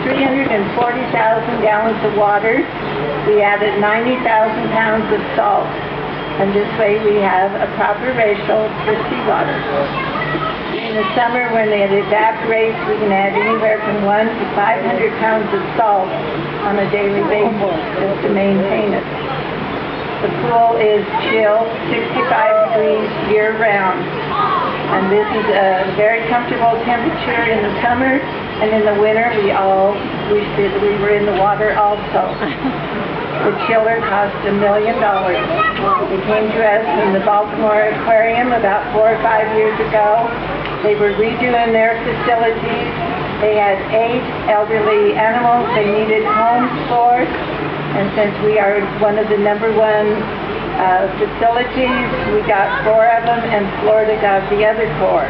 340,000 gallons of water. We added 90,000 pounds of salt. And this way we have a proper ratio for seawater. In the summer when it evaporates, we can add anywhere from 1 to 500 pounds of salt on a daily basis just to maintain it. The pool is chilled, 65 degrees year-round. And this is a very comfortable temperature in the summer, and in the winter we all wish that we were in the water also. The chiller cost $1 million. It came to us from the Baltimore Aquarium about 4 or 5 years ago. They were redoing their facilities. They had 8 elderly animals they needed homes for. And since we are one of the #1 facilities, we got 4 of them, and Florida got the other 4.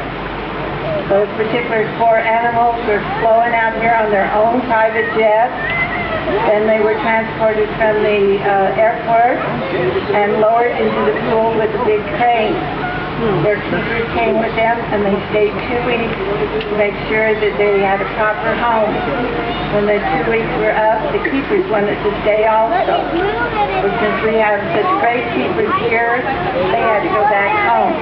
Those particular 4 animals were flown out here on their own private jet. Then they were transported from the airport and lowered into the pool with a big crane. Their keepers came with them, and they stayed 2 weeks to make sure that they had a proper home. When the 2 weeks were up, the keepers wanted to stay also. But since we have such great keepers here, they had to go back home.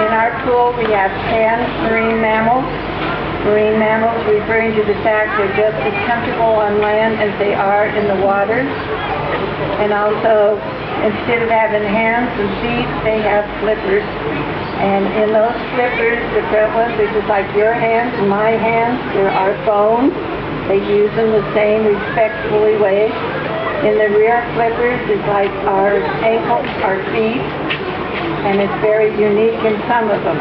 In our pool, we have 10 marine mammals. Marine mammals referring to the fact they're just as comfortable on land as they are in the water. And also, instead of having hands and feet, they have flippers. And in those flippers, the front ones are just like your hands and my hands. They're our bones. They use them the same respectfully way. In the rear flippers is like our ankles, our feet, and it's very unique in some of them.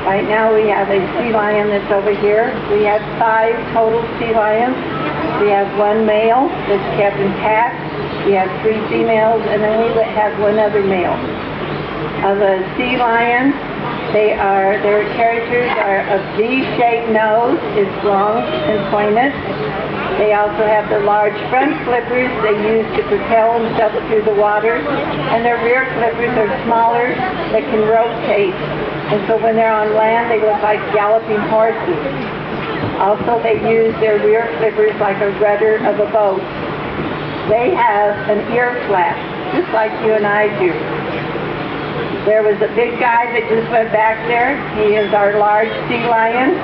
Right now we have a sea lion that's over here. We have 5 total sea lions. We have 1 male that's kept intact. We have 3 females, and then we have 1 other male. Of a sea lion, their characters are a V-shaped nose, it's long and pointed. They also have the large front flippers they use to propel themselves through the water, and their rear flippers are smaller that can rotate. And so when they're on land, they look like galloping horses. Also, they use their rear flippers like a rudder of a boat. They have an ear flap, just like you and I do. There was a big guy that just went back there. He is our large sea lion.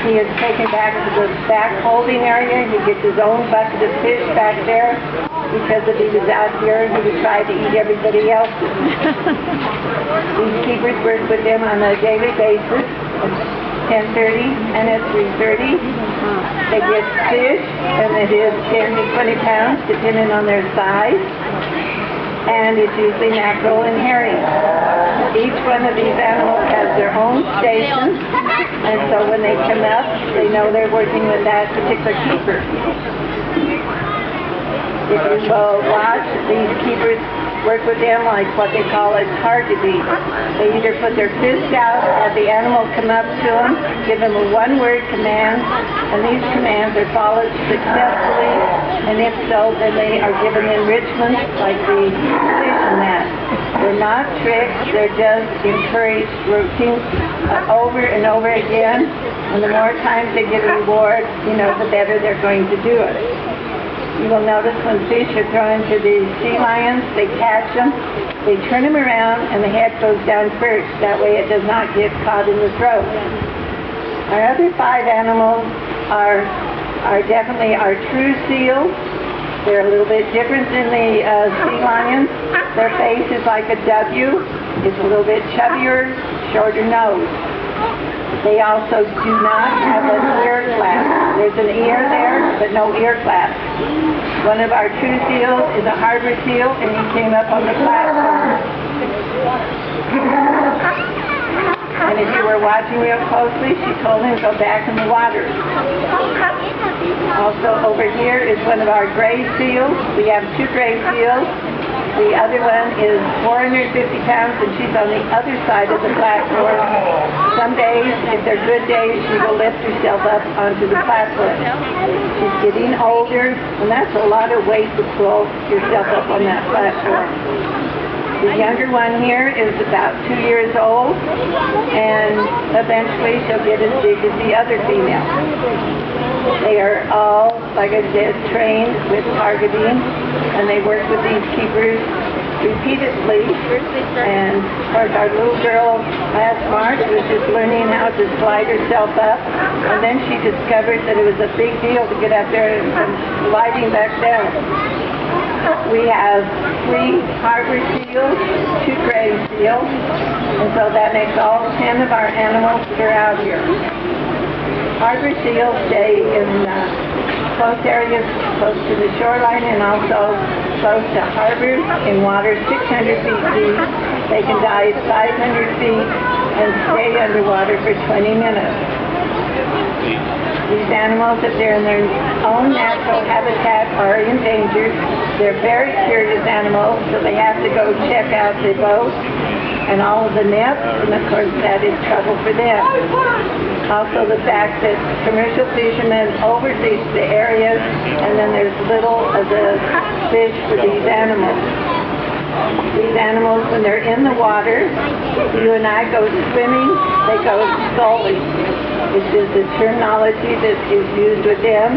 He is taken back to the back holding area. He gets his own bucket of fish back there, because if he was out here, he would try to eat everybody else's. These keepers work with them on a daily basis, at 10:30 and at 3:30. They get fish, and it is 10 to 20 pounds, depending on their size. And it's usually mackerel and herring. Each one of these animals has their own station, and so when they come up, they know they're working with that particular keeper. If you will watch, these keepers work with them like what they call a targeting. They either put their fist out, have the animal come up to them, give them a 1-word command, and these commands are followed successfully, and if so, then they are given enrichments like the fish and that. They're not tricks, they're just encouraged routine over and over again, and the more times they get a reward, the better they're going to do it. You will notice when fish are thrown to the sea lions, they catch them, they turn them around, and the head goes down first. That way it does not get caught in the throat. Our other 5 animals are definitely our true seals. They're a little bit different than the sea lions. Their face is like a W. It's a little bit chubbier, shorter nose. They also do not have an ear flap. There's an ear there, but no ear flap. One of our true seals is a harbor seal, and he came up on the platform. And if you were watching real closely, she told him to go back in the water. Also over here is one of our gray seals. We have 2 gray seals. The other one is 450 pounds, and she's on the other side of the platform. Some days, if they're good days, she will lift herself up onto the platform. She's getting older, and that's a lot of weight to pull yourself up on that platform. The younger one here is about 2 years old, and eventually she'll get as big as the other female. They are all, like I said, trained with targeting, and they work with these keepers repeatedly. And of course, our little girl last March was just learning how to slide herself up, and then she discovered that it was a big deal to get up there and come sliding back down. We have 3 harbor seals, 2 gray seals, and so that makes all 10 of our animals that are out here. Harbor seals stay in close areas close to the shoreline and also close to harbors in water 600 feet deep. They can dive 500 feet and stay underwater for 20 minutes. These animals, if they're in their own natural habitat, are endangered. They're very curious animals, so they have to go check out the boat and all of the nets, and of course that is trouble for them. Also the fact that commercial fishermen overfish the areas, and then there's little of the fish for these animals. These animals, when they're in the water, you and I go swimming, they go sculling. It's just a terminology that is used with them.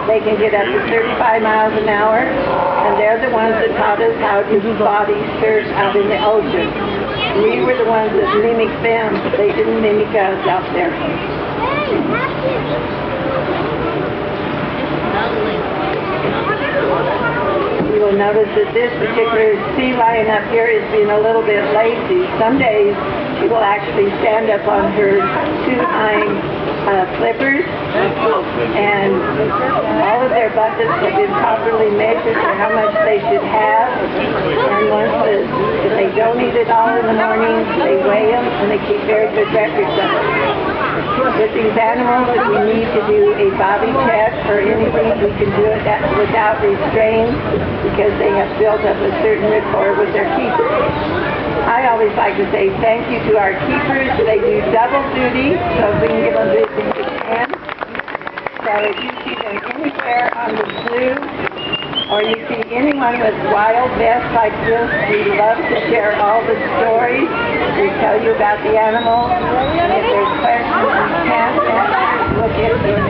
They can get up to 35 miles an hour, and they're the ones that taught us how to body surf out in the ocean. We were the ones that mimicked them, but they didn't mimic us out there. You will notice that this particular sea lion up here is being a little bit lazy. Some days she will actually stand up on her 2 hind flippers, and all of their buckets have been properly measured for how much they should have. And once if they don't eat it all in the morning, they weigh them and they keep very good records of it. With these animals, if we need to do a body check or anything, we can do it without restraint because they have built up a certain rapport with their keepers. I always like to say thank you to our keepers. They do double duty, so we can give them this if we can. So if you see them anywhere on the zoo, or you see anyone with wild vests like this, we love to share all the stories. We tell you about the animal, and if there's questions you can't answer, we'll get to them.